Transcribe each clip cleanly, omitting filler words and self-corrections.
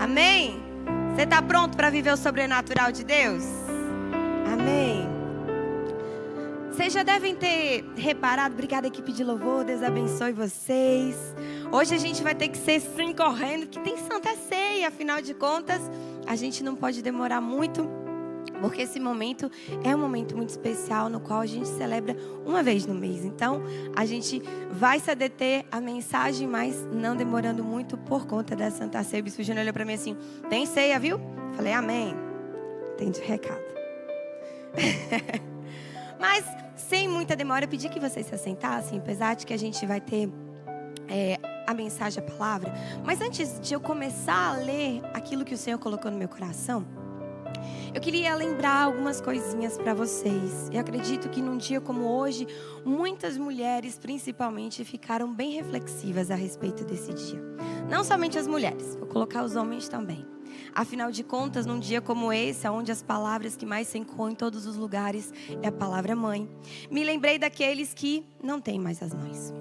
Amém? Você está pronto para viver o sobrenatural de Deus? Amém. Vocês já devem ter reparado, obrigada equipe de louvor, Deus abençoe vocês. Hoje a gente vai ter que ser sim correndo, que tem Santa Ceia, afinal de contas, a gente não pode demorar muito, porque esse momento é um momento muito especial, no qual a gente celebra uma vez no mês. Então, a gente vai se deter a mensagem, mas não demorando muito por conta da Santa Ceia. O Bispo Júnior olhou para mim assim, tem ceia, viu? Falei, amém. Entendi o recado. Mas, sem muita demora, eu pedi que vocês se assentassem, apesar de que a gente vai ter a mensagem, a palavra. Mas antes de eu começar a ler aquilo que o Senhor colocou no meu coração, eu queria lembrar algumas coisinhas para vocês. Eu acredito que num dia como hoje, muitas mulheres, principalmente, ficaram bem reflexivas a respeito desse dia. Não somente as mulheres, vou colocar os homens também. Afinal de contas, num dia como esse, onde as palavras que mais se encontram em todos os lugares é a palavra mãe, me lembrei daqueles que não têm mais as mães.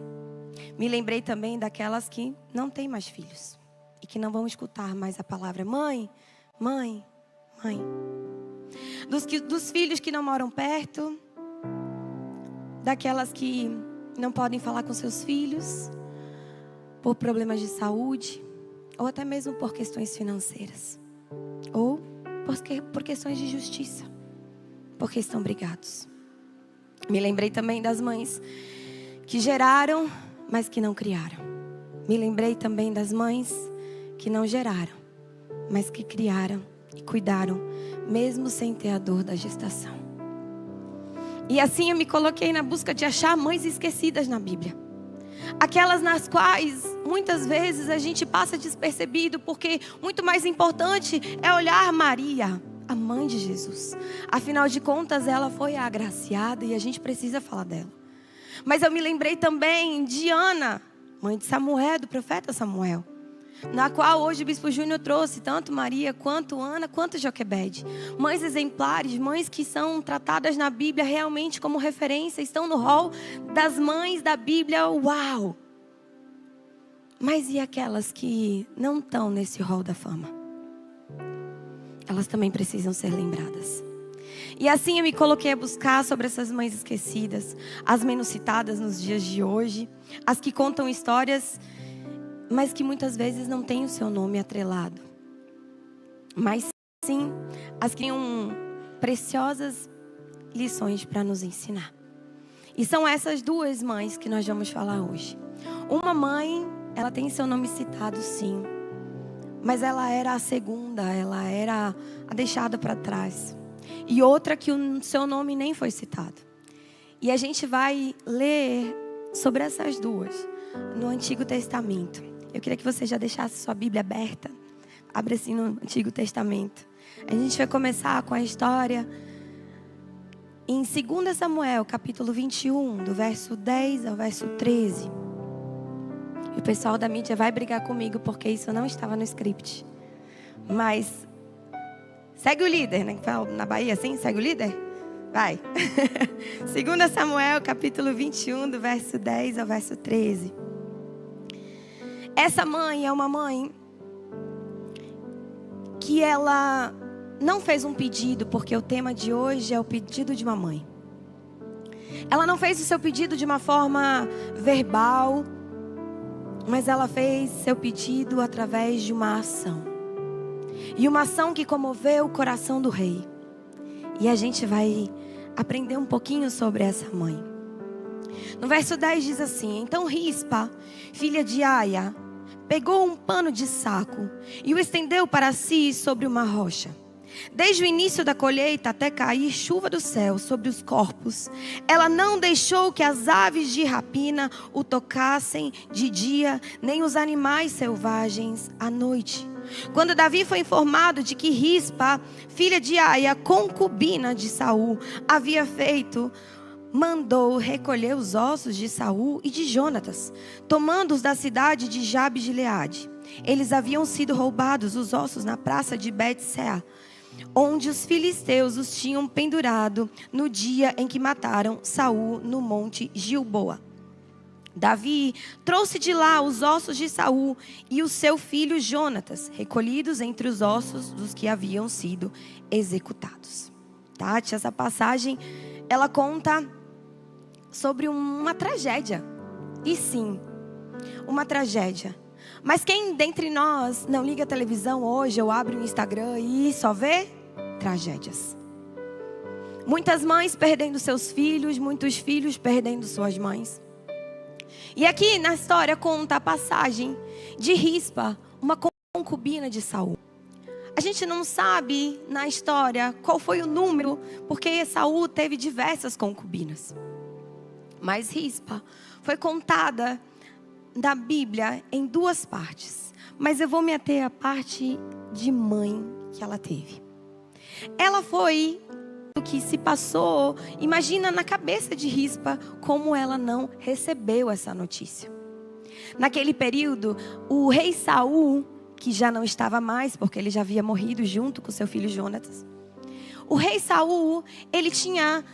Me lembrei também daquelas que não têm mais filhos e que não vão escutar mais a palavra mãe, mãe, mãe. Dos filhos que não moram perto, daquelas que não podem falar com seus filhos por problemas de saúde, ou até mesmo por questões financeiras, ou por questões de justiça, porque estão brigados. Me lembrei também das mães que geraram, mas que não criaram. Me lembrei também das mães que não geraram, mas que criaram e cuidaram, mesmo sem ter a dor da gestação. E assim eu me coloquei na busca de achar mães esquecidas na Bíblia. Aquelas nas quais muitas vezes a gente passa despercebido, porque muito mais importante é olhar Maria, a mãe de Jesus. Afinal de contas, ela foi a agraciada e a gente precisa falar dela. Mas eu me lembrei também de Ana, mãe de Samuel, do profeta Samuel, na qual hoje o Bispo Júnior trouxe tanto Maria, quanto Ana, quanto Joquebede. Mães exemplares, mães que são tratadas na Bíblia realmente como referência, estão no rol das mães da Bíblia, uau! Mas e aquelas que não estão nesse rol da fama? Elas também precisam ser lembradas. E assim eu me coloquei a buscar sobre essas mães esquecidas, as menos citadas nos dias de hoje, as que contam histórias, mas que muitas vezes não têm o seu nome atrelado. Mas sim, as que têm preciosas lições para nos ensinar. E são essas duas mães que nós vamos falar hoje. Uma mãe, ela tem seu nome citado sim, mas ela era a segunda, ela era a deixada para trás. E outra que o seu nome nem foi citado. E a gente vai ler sobre essas duas no Antigo Testamento. Eu queria que você já deixasse sua Bíblia aberta. Abra assim no Antigo Testamento. A gente vai começar com a história em 2 Samuel, capítulo 21, do verso 10 ao verso 13. E o pessoal da mídia vai brigar comigo porque isso não estava no script. Mas segue o líder, né? Na Bahia assim, segue o líder? Vai. 2 Samuel, capítulo 21, do verso 10 ao verso 13. Essa mãe é uma mãe que ela não fez um pedido, porque o tema de hoje é o pedido de uma mãe. Ela não fez o seu pedido de uma forma verbal, mas ela fez seu pedido através de uma ação. E uma ação que comoveu o coração do rei. E a gente vai aprender um pouquinho sobre essa mãe. No verso 10 diz assim: então Rispa, filha de Aia, pegou um pano de saco e o estendeu para si sobre uma rocha. Desde o início da colheita até cair chuva do céu sobre os corpos, ela não deixou que as aves de rapina o tocassem de dia, nem os animais selvagens à noite. Quando Davi foi informado de que Rispa, filha de Aia, concubina de Saul, havia feito, mandou recolher os ossos de Saul e de Jonatas, tomando-os da cidade de Jabe-Gileade. Eles haviam sido roubados os ossos na praça de Bet-Seá, onde os filisteus os tinham pendurado no dia em que mataram Saul no monte Gilboa. Davi trouxe de lá os ossos de Saul e o seu filho Jonatas, recolhidos entre os ossos dos que haviam sido executados. Tati, essa passagem, ela conta sobre uma tragédia. E sim, uma tragédia. Mas quem dentre nós não liga a televisão hoje ou abre o Instagram e só vê tragédias? Muitas mães perdendo seus filhos, muitos filhos perdendo suas mães. E aqui na história conta a passagem de Rispa, uma concubina de Saul. A gente não sabe na história qual foi o número, porque Saul teve diversas concubinas. Mas Rispa foi contada da Bíblia em duas partes. Mas eu vou me ater à parte de mãe que ela teve. Ela foi o que se passou, imagina na cabeça de Rispa como ela não recebeu essa notícia. Naquele período, o rei Saul, que já não estava mais, porque ele já havia morrido junto com seu filho Jonatas. O rei Saul, ele tinha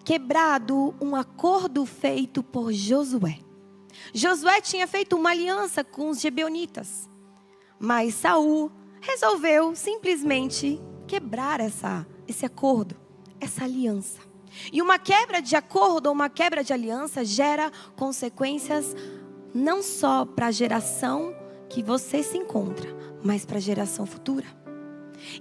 quebrado um acordo feito por Josué. Josué tinha feito uma aliança com os gibeonitas, mas Saul resolveu simplesmente quebrar esse acordo, essa aliança. E uma quebra de acordo ou uma quebra de aliança gera consequências não só para a geração que você se encontra, mas para a geração futura.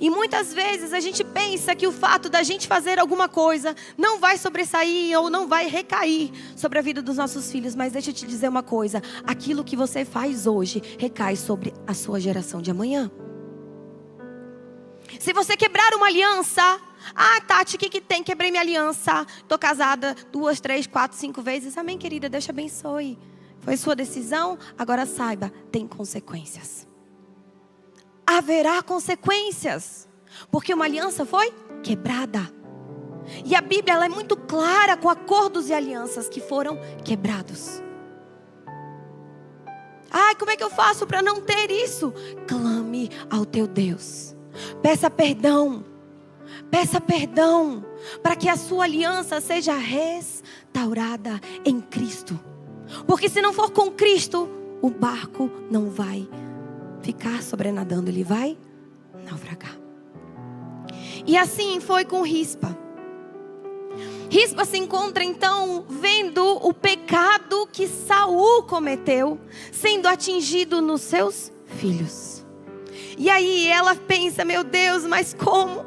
E muitas vezes a gente pensa que o fato da gente fazer alguma coisa não vai sobressair ou não vai recair sobre a vida dos nossos filhos. Mas deixa eu te dizer uma coisa, aquilo que você faz hoje recai sobre a sua geração de amanhã. Se você quebrar uma aliança, Tati, o que tem? Quebrei minha aliança, estou casada 2, 3, 4, 5 vezes. Amém, querida, Deus te abençoe. Foi sua decisão, agora saiba, tem consequências. Haverá consequências, porque uma aliança foi quebrada. E a Bíblia ela é muito clara com acordos e alianças que foram quebrados. Como é que eu faço para não ter isso? Clame ao teu Deus. Peça perdão. Peça perdão para que a sua aliança seja restaurada em Cristo. Porque se não for com Cristo, o barco não vai ficar sobrenadando, ele vai naufragar. E assim foi com Rispa. Rispa se encontra então vendo o pecado que Saul cometeu, sendo atingido nos seus filhos. E aí ela pensa, meu Deus, mas como?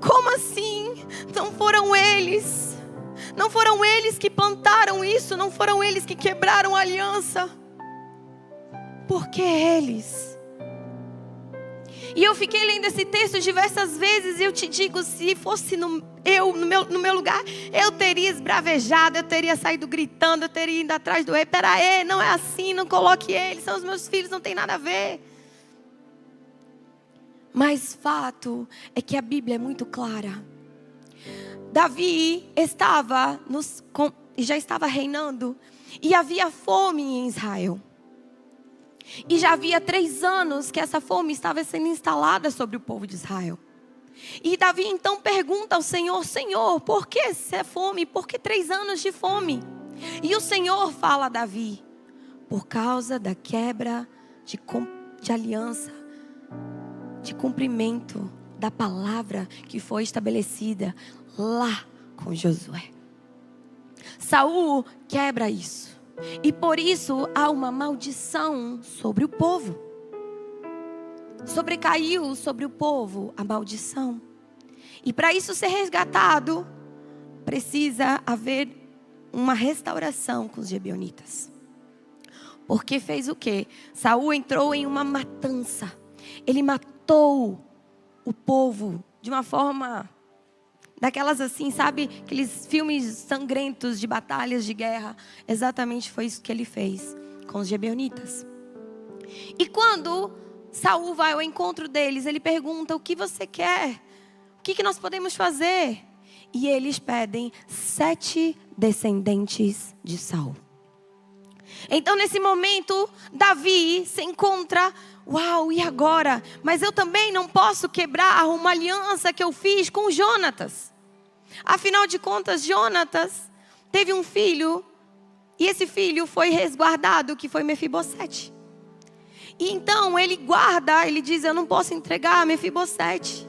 Como assim? Não foram eles? Não foram eles que plantaram isso? Não foram eles que quebraram a aliança? Por que eles? E eu fiquei lendo esse texto diversas vezes e eu te digo, se fosse no meu lugar, eu teria esbravejado, eu teria saído gritando, eu teria ido atrás do rei. Peraí, não é assim, não coloque eles, são os meus filhos, não tem nada a ver. Mas fato é que a Bíblia é muito clara. Davi já estava reinando e havia fome em Israel. E já havia 3 anos que essa fome estava sendo instalada sobre o povo de Israel. E Davi então pergunta ao Senhor, Senhor, por que essa fome? Por que 3 anos de fome? E o Senhor fala a Davi, por causa da quebra de aliança, de cumprimento da palavra que foi estabelecida lá com Josué. Saul quebra isso. E por isso há uma maldição sobre o povo. Sobrecaiu sobre o povo a maldição. E para isso ser resgatado, precisa haver uma restauração com os gibeonitas. Porque fez o quê? Saul entrou em uma matança. Ele matou o povo de uma forma daquelas assim, sabe? Aqueles filmes sangrentos de batalhas de guerra. Exatamente foi isso que ele fez com os gibeonitas. E quando Saul vai ao encontro deles, ele pergunta, o que você quer? O que nós podemos fazer? E eles pedem 7 descendentes de Saul. Então nesse momento, Davi se encontra, uau, e agora? Mas eu também não posso quebrar uma aliança que eu fiz com Jonatas. Afinal de contas, Jonatas teve um filho E esse filho foi resguardado, que foi Mefibosete. E então ele guarda, ele diz: eu não posso entregar Mefibosete,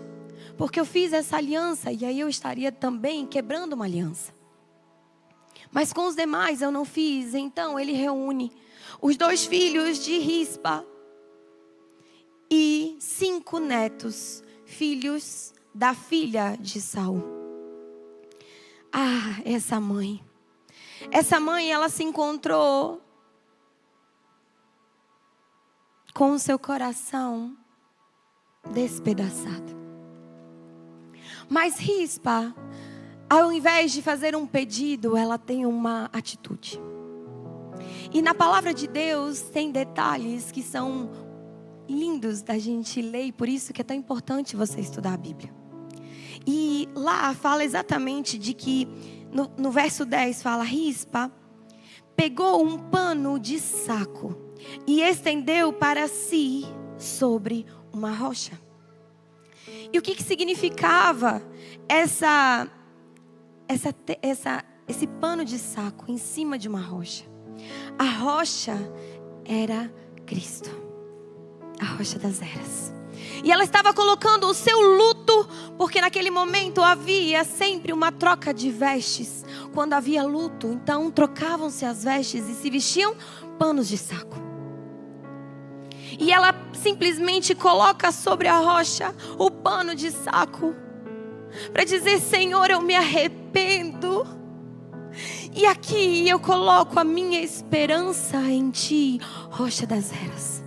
porque eu fiz essa aliança, e aí eu estaria também quebrando uma aliança. Mas com os demais eu não fiz. Então ele reúne os 2 filhos de Rispa e 5 netos, filhos da filha de Saul. Ah, essa mãe. Essa mãe, ela se encontrou com o seu coração despedaçado. Mas Rispa, ao invés de fazer um pedido, ela tem uma atitude. E na palavra de Deus tem detalhes que são lindos da gente ler, e por isso que é tão importante você estudar a Bíblia. E lá fala exatamente de que, no verso 10 fala: Rispa pegou um pano de saco e estendeu para si sobre uma rocha. E o que significava esse pano de saco em cima de uma rocha? A rocha era Cristo, a rocha das eras. E ela estava colocando o seu luto, porque naquele momento havia sempre uma troca de vestes. Quando havia luto, então trocavam-se as vestes e se vestiam panos de saco. E ela simplesmente coloca sobre a rocha o pano de saco, para dizer: Senhor, eu me arrependo. E aqui eu coloco a minha esperança em Ti, rocha das eras.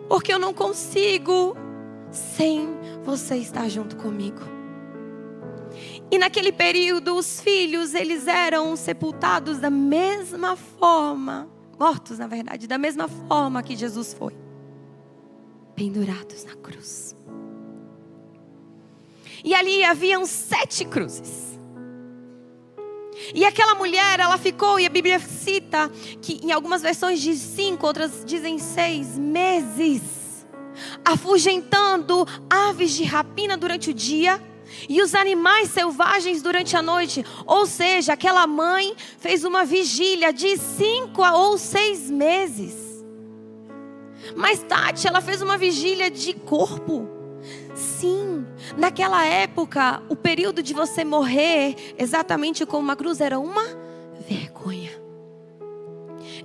Porque eu não consigo sem você estar junto comigo. E naquele período os filhos, eles eram sepultados da mesma forma, mortos na verdade, da mesma forma que Jesus foi, pendurados na cruz. E ali haviam 7 cruzes. E aquela mulher, ela ficou, e a Bíblia cita que em algumas versões diz 5, outras dizem 6 meses, afugentando aves de rapina durante o dia e os animais selvagens durante a noite. Ou seja, aquela mãe fez uma vigília de 5 ou 6 meses. Mais tarde, ela fez uma vigília de corpo. Sim, naquela época, o período de você morrer exatamente como uma cruz era uma vergonha.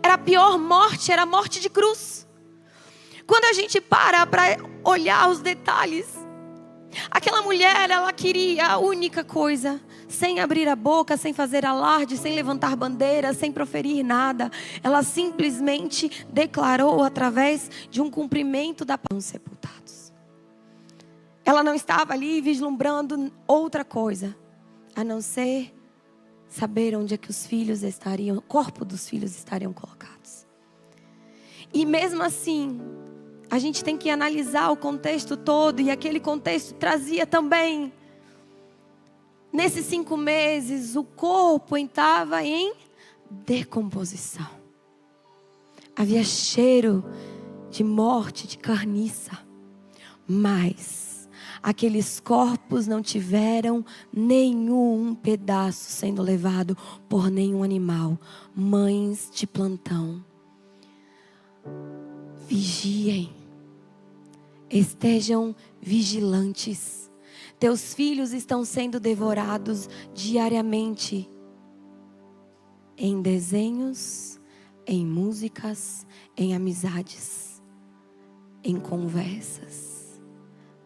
Era a pior morte, era a morte de cruz. Quando a gente para olhar os detalhes, aquela mulher, ela queria a única coisa, sem abrir a boca, sem fazer alarde, sem levantar bandeira, sem proferir nada. Ela simplesmente declarou através de um cumprimento da palavra sepultados. Ela não estava ali vislumbrando outra coisa, a não ser saber onde é que os filhos estariam, o corpo dos filhos estariam colocados. E mesmo assim, a gente tem que analisar o contexto todo, e aquele contexto trazia também, nesses 5 meses, o corpo estava em decomposição. Havia cheiro de morte, de carniça, mas aqueles corpos não tiveram nenhum pedaço sendo levado por nenhum animal. Mães de plantão, vigiem, estejam vigilantes. Teus filhos estão sendo devorados diariamente em desenhos, em músicas, em amizades, em conversas,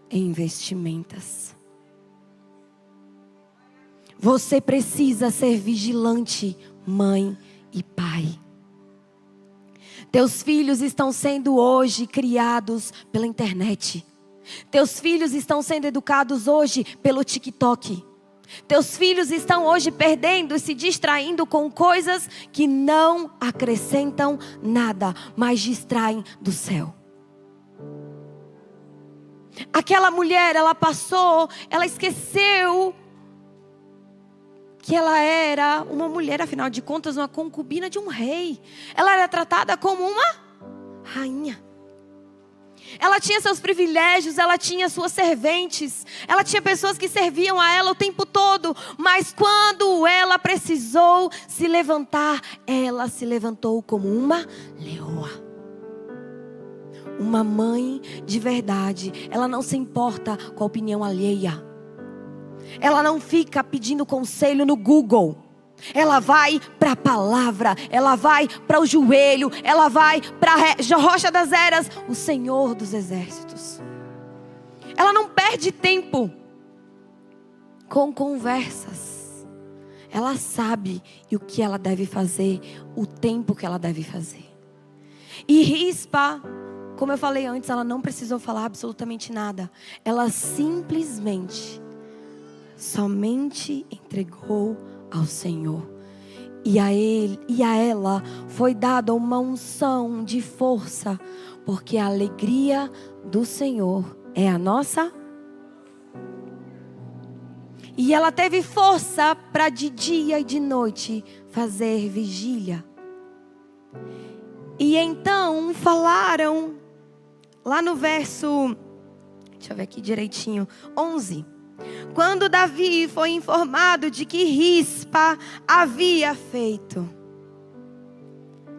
em vestimentas. Você precisa ser vigilante, mãe e pai. Teus filhos estão sendo hoje criados pela internet. Teus filhos estão sendo educados hoje pelo TikTok. Teus filhos estão hoje perdendo e se distraindo com coisas que não acrescentam nada, mas distraem do céu. Aquela mulher, ela passou, ela esqueceu que ela era uma mulher, afinal de contas, uma concubina de um rei. Ela era tratada como uma rainha. Ela tinha seus privilégios, ela tinha suas serventes, ela tinha pessoas que serviam a ela o tempo todo. Mas quando ela precisou se levantar, ela se levantou como uma leoa. Uma mãe de verdade, ela não se importa com a opinião alheia. Ela não fica pedindo conselho no Google. Ela vai para a palavra, ela vai para o joelho, ela vai para a rocha das eras, o Senhor dos exércitos. Ela não perde tempo com conversas. Ela sabe o que ela deve fazer, o tempo que ela deve fazer. E Rispa, como eu falei antes, ela não precisou falar absolutamente nada. Ela simplesmente, somente entregou ao Senhor. E a ela foi dada uma unção de força, porque a alegria do Senhor é a nossa. E ela teve força para de dia e de noite fazer vigília. E então falaram, lá no verso, deixa eu ver aqui direitinho, 11. Quando Davi foi informado de que Rispa havia feito.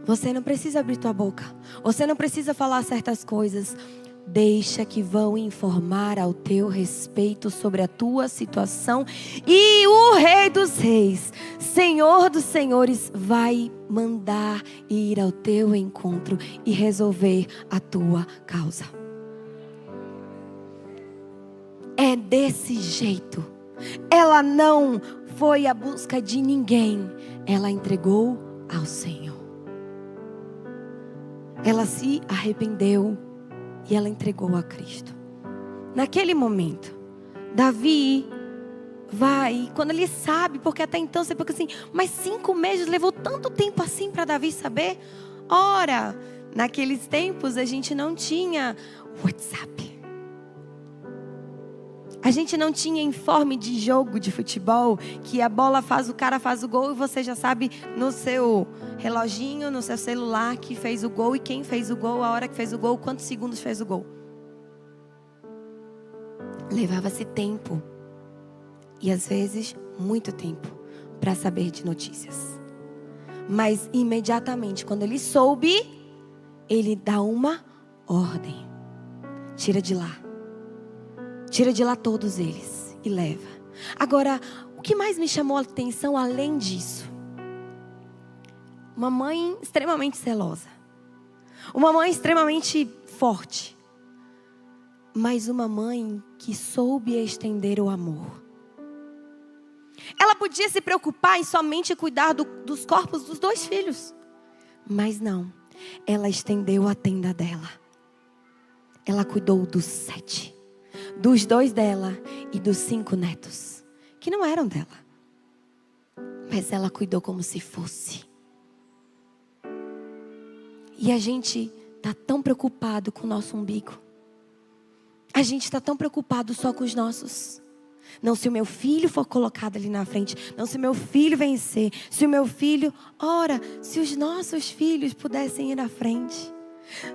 Você não precisa abrir tua boca. Você não precisa falar certas coisas. Deixa que vão informar ao teu respeito sobre a tua situação. E o Rei dos Reis, Senhor dos Senhores, vai mandar ir ao teu encontro e resolver a tua causa. É desse jeito. Ela não foi à busca de ninguém. Ela entregou ao Senhor. Ela se arrependeu e ela entregou a Cristo. Naquele momento, Davi vai, quando ele sabe, porque até então você fica assim, mas 5 meses levou tanto tempo assim para Davi saber? Ora, naqueles tempos a gente não tinha WhatsApp. A gente não tinha informe de jogo de futebol, que a bola faz, o cara faz o gol e você já sabe no seu reloginho, no seu celular que fez o gol e quem fez o gol, a hora que fez o gol, quantos segundos fez o gol. Levava-se tempo, e às vezes muito tempo, para saber de notícias. Mas imediatamente, quando ele soube, ele dá uma ordem. Tira de lá. Tira de lá todos eles e leva. Agora, o que mais me chamou a atenção além disso? Uma mãe extremamente zelosa. Uma mãe extremamente forte. Mas uma mãe que soube estender o amor. Ela podia se preocupar em somente cuidar dos corpos dos 2 filhos. Mas não. Ela estendeu a tenda dela. Ela cuidou dos 7. Dos 2 dela e dos 5 netos, que não eram dela. Mas ela cuidou como se fosse. E a gente está tão preocupado com o nosso umbigo. A gente está tão preocupado só com os nossos. Não, se o meu filho for colocado ali na frente. Não, se o meu filho vencer. Se o meu filho... Ora, se os nossos filhos pudessem ir à frente.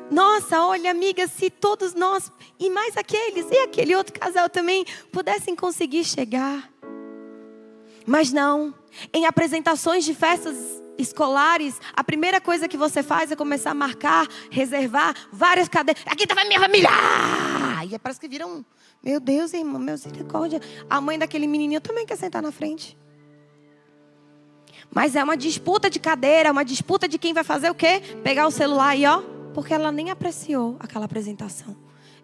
Nossa, olha amiga, se todos nós, e mais aqueles, e aquele outro casal também, pudessem conseguir chegar. Mas não, em apresentações de festas escolares, a primeira coisa que você faz é começar a marcar, reservar várias cadeiras. Aqui estava minha família! E parece que viram, meu Deus, irmão, misericórdia. A mãe daquele menininho também quer sentar na frente. Mas é uma disputa de cadeira, uma disputa de quem vai fazer o quê? Pegar o celular e ó. Porque ela nem apreciou aquela apresentação.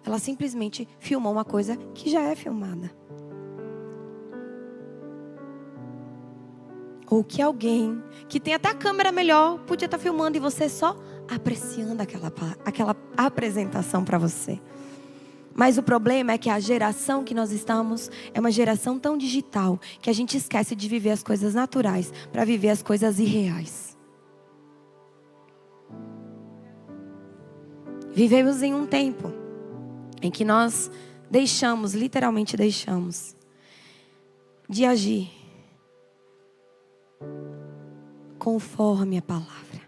Ela simplesmente filmou uma coisa que já é filmada. Ou que alguém que tem até a câmera melhor podia estar filmando e você só apreciando aquela apresentação para você. Mas o problema é que a geração que nós estamos é uma geração tão digital que a gente esquece de viver as coisas naturais para viver as coisas irreais. Vivemos em um tempo em que nós literalmente deixamos, de agir conforme a palavra.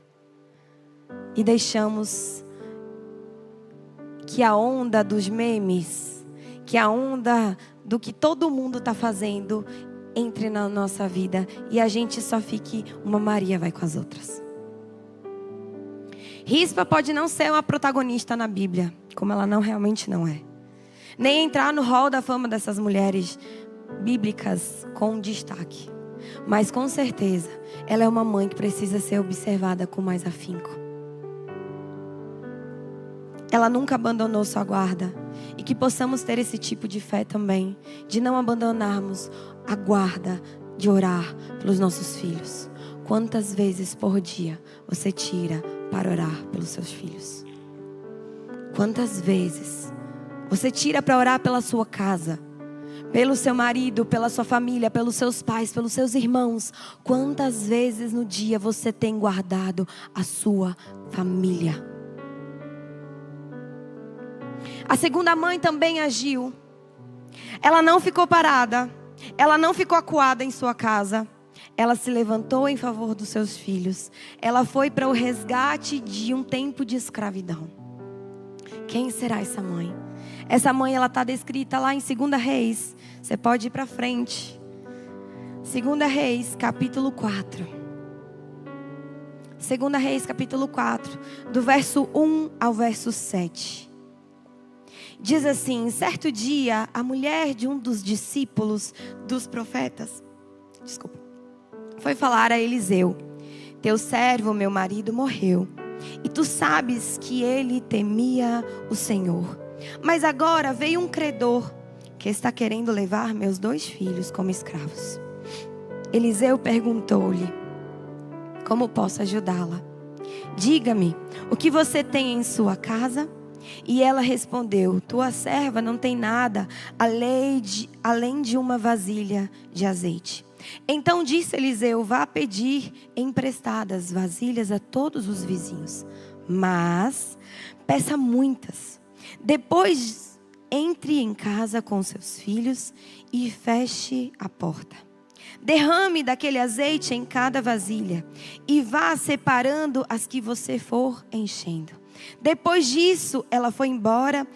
E deixamos que a onda dos memes, que a onda do que todo mundo está fazendo entre na nossa vida e a gente só fique uma Maria vai com as outras. Rispa pode não ser uma protagonista na Bíblia, como ela realmente não é. Nem entrar no hall da fama dessas mulheres bíblicas com destaque. Mas com certeza, ela é uma mãe que precisa ser observada com mais afinco. Ela nunca abandonou sua guarda. E que possamos ter esse tipo de fé também. De não abandonarmos a guarda de orar pelos nossos filhos. Quantas vezes por dia você tira para orar pelos seus filhos? Quantas vezes você tira para orar pela sua casa? Pelo seu marido, pela sua família, pelos seus pais, pelos seus irmãos? Quantas vezes no dia você tem guardado a sua família? A segunda mãe também agiu. Ela não ficou parada. Ela não ficou acuada em sua casa. Ela se levantou em favor dos seus filhos. Ela foi para o resgate de um tempo de escravidão. Quem será essa mãe? Essa mãe, ela está descrita lá em 2 Reis. Você pode ir para frente. 2 Reis, capítulo 4. 2 Reis, capítulo 4, do verso 1 ao verso 7. Diz assim: certo dia, a mulher de um dos discípulos dos profetas, foi falar a Eliseu: teu servo, meu marido, morreu, e tu sabes que ele temia o Senhor. Mas agora veio um credor que está querendo levar meus 2 filhos como escravos. Eliseu perguntou-lhe: como posso ajudá-la? Diga-me, o que você tem em sua casa? E ela respondeu: tua serva não tem nada além de uma vasilha de azeite. Então disse Eliseu: vá pedir emprestadas vasilhas a todos os vizinhos, mas peça muitas. Depois entre em casa com seus filhos e feche a porta. Derrame daquele azeite em cada vasilha e vá separando as que você for enchendo. Depois disso, ela foi embora,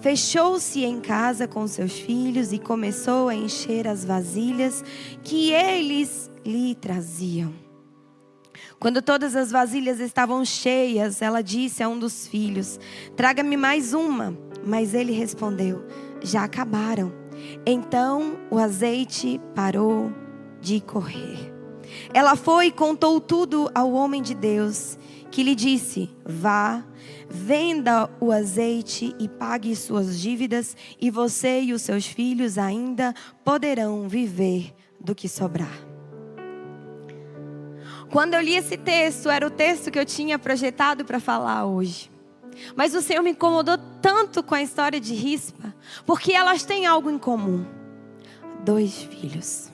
fechou-se em casa com seus filhos e começou a encher as vasilhas que eles lhe traziam. Quando todas as vasilhas estavam cheias, ela disse a um dos filhos: traga-me mais uma. Mas ele respondeu: já acabaram. Então o azeite parou de correr. Ela foi e contou tudo ao homem de Deus, que lhe disse: vá, venda o azeite e pague suas dívidas, e você e os seus filhos ainda poderão viver do que sobrar. Quando eu li esse texto, era o texto que eu tinha projetado para falar hoje. Mas o Senhor me incomodou tanto com a história de Rispa, porque elas têm algo em comum: 2 filhos.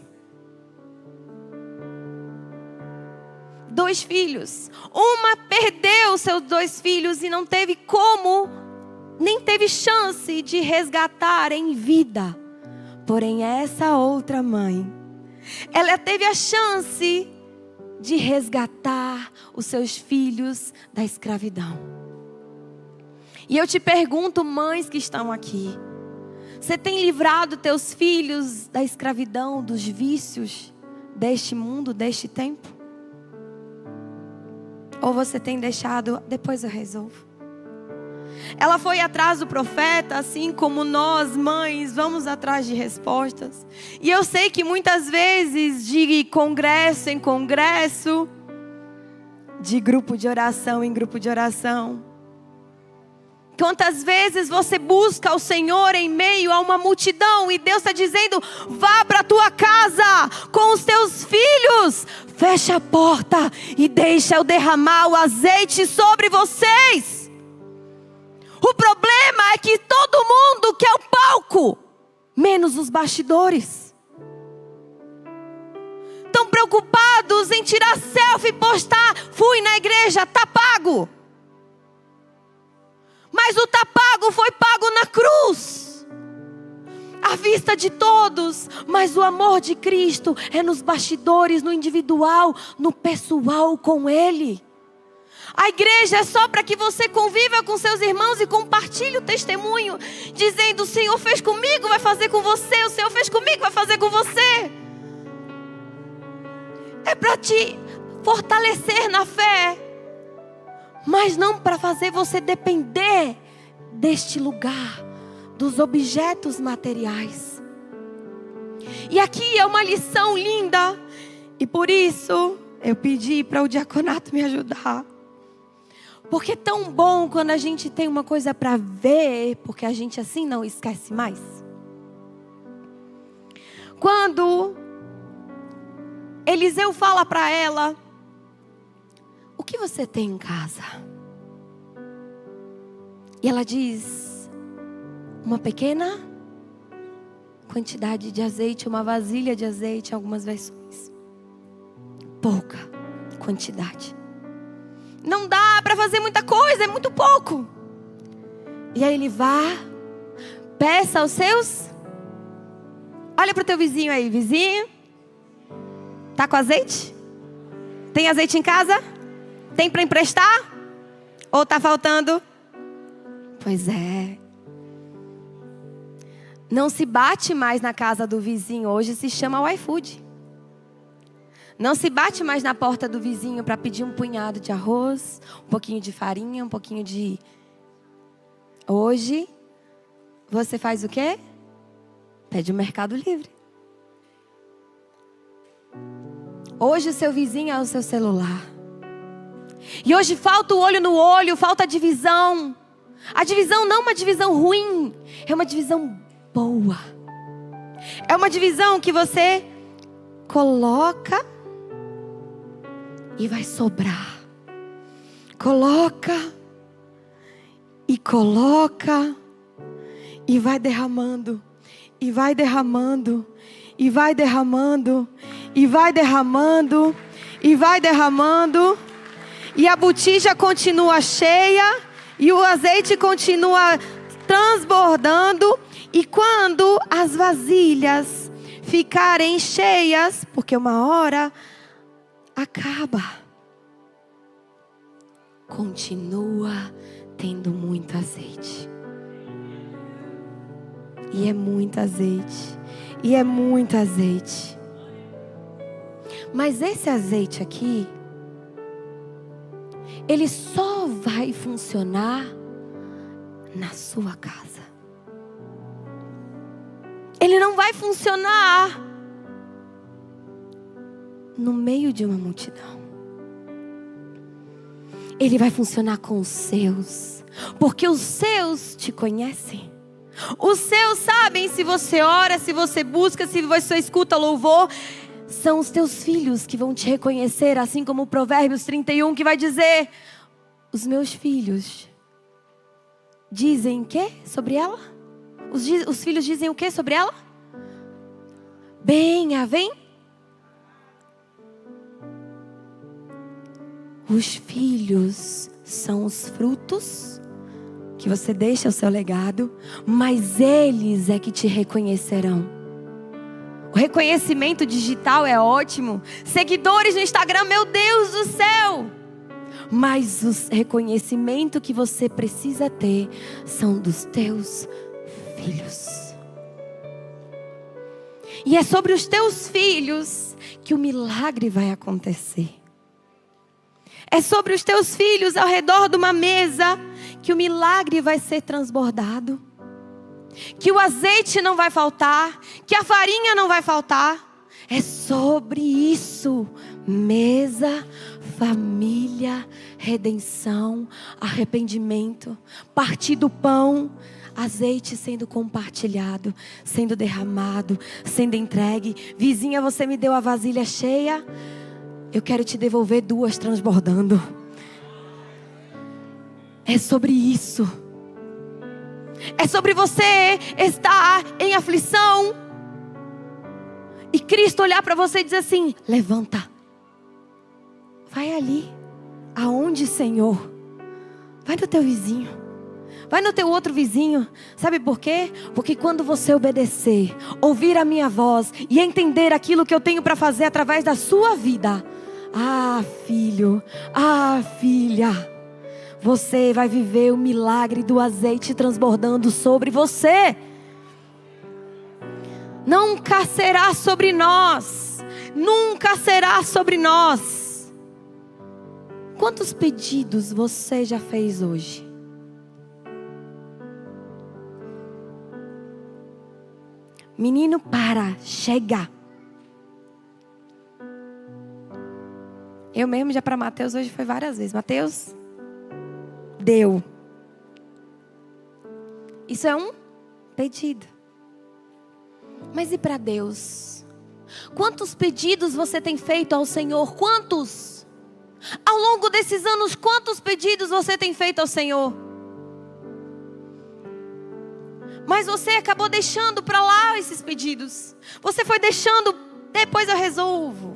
2 filhos. Uma perdeu seus 2 filhos e não teve como, nem teve chance de resgatar em vida. Porém, essa outra mãe, ela teve a chance de resgatar os seus filhos da escravidão. E eu te pergunto, mães que estão aqui: você tem livrado teus filhos da escravidão, dos vícios deste mundo, deste tempo? Ou você tem deixado, depois eu resolvo? Ela foi atrás do profeta, assim como nós, mães, vamos atrás de respostas. E eu sei que muitas vezes, de congresso em congresso, de grupo de oração em grupo de oração, quantas vezes você busca o Senhor em meio a uma multidão e Deus está dizendo: vá para a tua casa com os teus filhos, fecha a porta e deixa eu derramar o azeite sobre vocês. O problema é que todo mundo quer o palco, menos os bastidores. Estão preocupados em tirar selfie e postar: fui na igreja, tá pago. Mas o tá pago foi pago na cruz, à vista de todos. Mas o amor de Cristo é nos bastidores, no individual, no pessoal com Ele. A igreja é só para que você conviva com seus irmãos e compartilhe o testemunho, dizendo: o Senhor fez comigo, vai fazer com você. O Senhor fez comigo, vai fazer com você. É para te fortalecer na fé, mas não para fazer você depender deste lugar, dos objetos materiais. E aqui é uma lição linda, e por isso eu pedi para o diaconato me ajudar. Porque é tão bom quando a gente tem uma coisa para ver, porque a gente assim não esquece mais. Quando Eliseu fala para ela: o que você tem em casa? E ela diz: uma pequena quantidade de azeite, uma vasilha de azeite, em algumas versões. Pouca quantidade. Não dá para fazer muita coisa, é muito pouco. E aí ele vai, peça aos seus. Olha para o teu vizinho aí, vizinho. Tá com azeite? Tem azeite em casa? Tem para emprestar? Ou tá faltando? Pois é. Não se bate mais na casa do vizinho, hoje se chama o iFood. Não se bate mais na porta do vizinho para pedir um punhado de arroz, um pouquinho de farinha, um pouquinho de... Hoje, você faz o quê? Pede o Mercado Livre. Hoje o seu vizinho é o seu celular. E hoje falta o olho no olho, falta a divisão. A divisão não é uma divisão ruim, é uma divisão boa. É uma divisão que você coloca e vai sobrar. Coloca e coloca e vai derramando. E vai derramando. E vai derramando. E vai derramando. E vai derramando. E a botija continua cheia. E o azeite continua transbordando. E quando as vasilhas ficarem cheias, porque uma hora acaba, continua tendo muito azeite. E é muito azeite. E é muito azeite. Mas esse azeite aqui, ele só vai funcionar na sua casa. Ele não vai funcionar no meio de uma multidão. Ele vai funcionar com os seus, porque os seus te conhecem. Os seus sabem se você ora, se você busca, se você escuta louvor. São os teus filhos que vão te reconhecer, assim como o Provérbios 31 que vai dizer: os meus filhos dizem o que sobre ela? Os filhos dizem o que sobre ela? Bem-aventurado. Os filhos são os frutos que você deixa o seu legado, mas eles é que te reconhecerão. O reconhecimento digital é ótimo. Seguidores no Instagram, meu Deus do céu. Mas o reconhecimento que você precisa ter são dos teus filhos. E é sobre os teus filhos que o milagre vai acontecer. É sobre os teus filhos ao redor de uma mesa que o milagre vai ser transbordado. Que o azeite não vai faltar, que a farinha não vai faltar. É sobre isso. Mesa, família, redenção, arrependimento, partir do pão, azeite sendo compartilhado, sendo derramado, sendo entregue. Vizinha, você me deu a vasilha cheia, eu quero te devolver 2 transbordando. É sobre isso. É sobre você estar em aflição e Cristo olhar para você e dizer assim: levanta, vai ali, aonde, Senhor? Vai no teu vizinho, vai no teu outro vizinho. Sabe por quê? Porque quando você obedecer, ouvir a minha voz e entender aquilo que eu tenho para fazer através da sua vida, Ah, filho, ah, filha, você vai viver o milagre do azeite transbordando sobre você. Nunca será sobre nós. Nunca será sobre nós. Quantos pedidos você já fez hoje? Menino, chega. Eu mesmo já para Mateus hoje foi várias vezes. Mateus, deu. Isso é um pedido. Mas e para Deus? Quantos pedidos você tem feito ao Senhor? Quantos? Ao longo desses anos, quantos pedidos você tem feito ao Senhor? Mas você acabou deixando para lá esses pedidos. Você foi deixando, depois eu resolvo.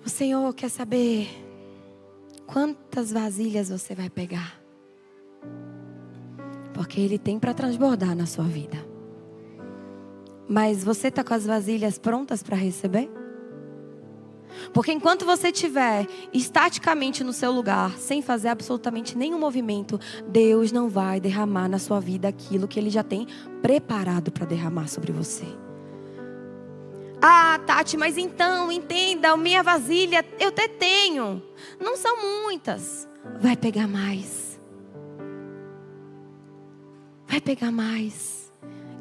O Senhor quer saber quantas vasilhas você vai pegar. Porque Ele tem para transbordar na sua vida. Mas você está com as vasilhas prontas para receber? Porque enquanto você estiver estaticamente no seu lugar, sem fazer absolutamente nenhum movimento, Deus não vai derramar na sua vida aquilo que Ele já tem preparado para derramar sobre você. Ah, Tati, mas então, entenda, a minha vasilha eu até tenho. Não são muitas. Vai pegar mais. Vai pegar mais.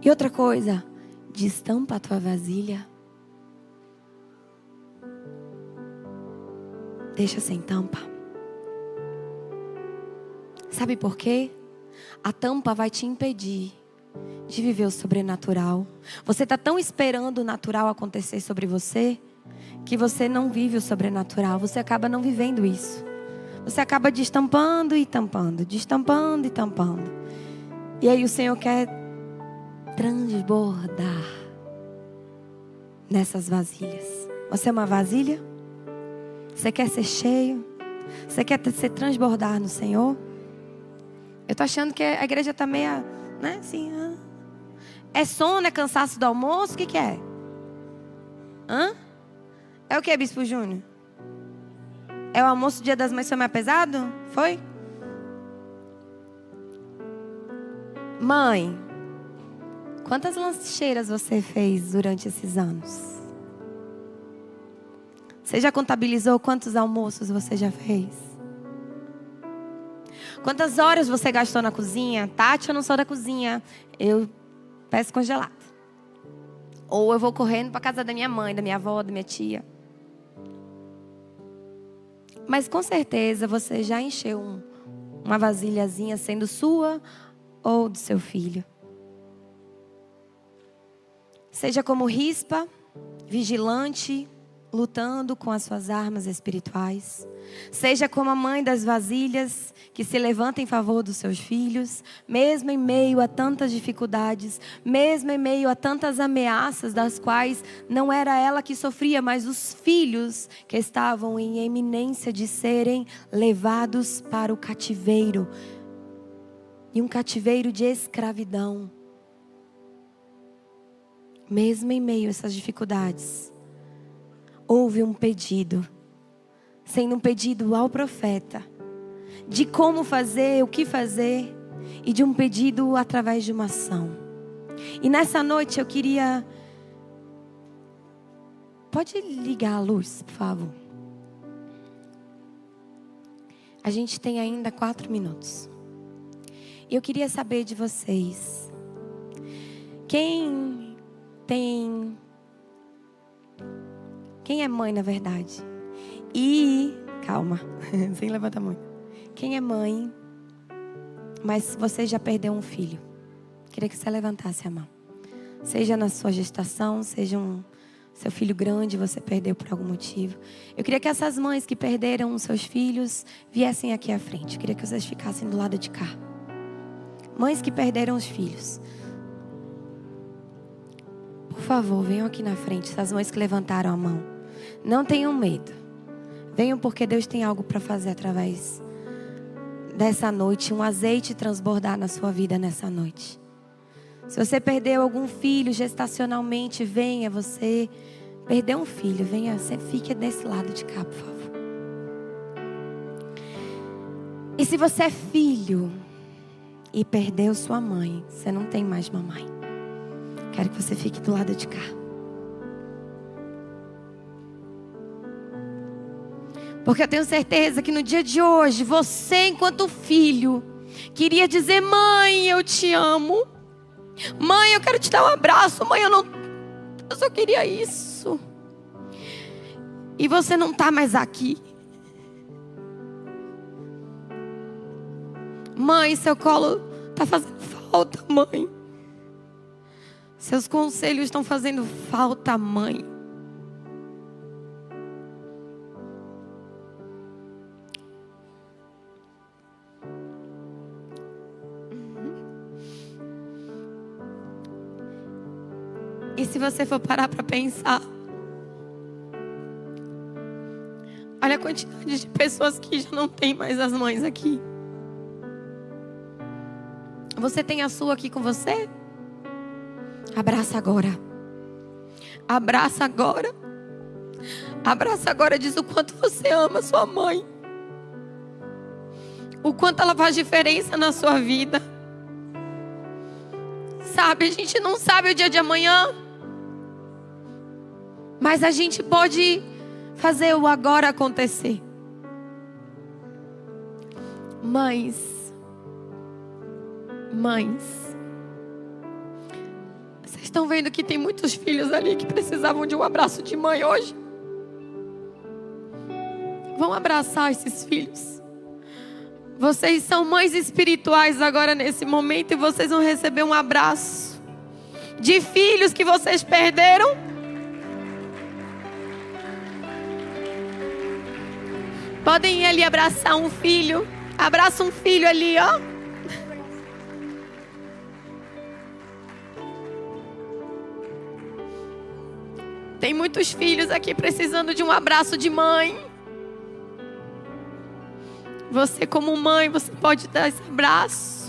E outra coisa, destampa a tua vasilha. Deixa sem tampa. Sabe por quê? A tampa vai te impedir de viver o sobrenatural. Você está tão esperando o natural acontecer sobre você, que você não vive o sobrenatural. Você acaba não vivendo isso. Você acaba destampando e tampando, destampando e tampando. E aí o Senhor quer transbordar nessas vasilhas. Você é uma vasilha? Você quer ser cheio? Você quer se transbordar no Senhor? Eu tô achando que a igreja tá meio, né, assim, é sono, é cansaço do almoço, o que é? É o que, Bispo Júnior? É o almoço do Dia das Mães foi mais pesado? Foi? Mãe, quantas lancheiras você fez durante esses anos? Você já contabilizou quantos almoços você já fez? Quantas horas você gastou na cozinha? Tati, eu não sou da cozinha. Eu peço congelado. Ou eu vou correndo para casa da minha mãe, da minha avó, da minha tia. Mas com certeza você já encheu uma vasilhazinha, sendo sua ou do seu filho. Seja como Rispa, vigilante, lutando com as suas armas espirituais. Seja como a mãe das vasilhas que se levanta em favor dos seus filhos, mesmo em meio a tantas dificuldades, mesmo em meio a tantas ameaças das quais não era ela que sofria, mas os filhos que estavam em eminência de serem levados para o cativeiro. E um cativeiro de escravidão. Mesmo em meio a essas dificuldades, houve um pedido, sendo um pedido ao profeta, de como fazer, o que fazer, e de um pedido através de uma ação. E nessa noite eu queria... Pode ligar a luz, por favor? A gente tem ainda 4 minutos. E eu queria saber de vocês, quem é mãe, na verdade? E, calma, sem levantar muito. Quem é mãe, mas você já perdeu um filho? Queria que você levantasse a mão. Seja na sua gestação, seja seu filho grande, você perdeu por algum motivo. Eu queria que essas mães que perderam os seus filhos viessem aqui à frente. Eu queria que vocês ficassem do lado de cá. Mães que perderam os filhos. Por favor, venham aqui na frente, essas mães que levantaram a mão. Não tenham medo. Venham porque Deus tem algo para fazer através dessa noite. Um azeite transbordar na sua vida nessa noite. Se você perdeu algum filho gestacionalmente, venha. Você perdeu um filho, venha, você fique desse lado de cá, por favor. E se você é filho e perdeu sua mãe, você não tem mais mamãe, quero que você fique do lado de cá. Porque eu tenho certeza que no dia de hoje, você enquanto filho, queria dizer: mãe, eu te amo. Mãe, eu quero te dar um abraço. Mãe, eu só queria isso. E você não está mais aqui. Mãe, seu colo está fazendo falta, mãe. Seus conselhos estão fazendo falta, mãe. E se você for parar para pensar, olha a quantidade de pessoas que já não tem mais as mães aqui. Você tem a sua aqui com você? Abraça agora. Abraça agora. Abraça agora. Diz o quanto você ama sua mãe. O quanto ela faz diferença na sua vida. Sabe, a gente não sabe o dia de amanhã. Mas a gente pode fazer o agora acontecer. Mães, vocês estão vendo que tem muitos filhos ali que precisavam de um abraço de mãe hoje? Vão abraçar esses filhos. Vocês são mães espirituais agora nesse momento, e vocês vão receber um abraço de filhos que vocês perderam. Podem ir ali abraçar um filho. Abraça um filho ali, ó. Tem muitos filhos aqui precisando de um abraço de mãe. Você como mãe, você pode dar esse abraço.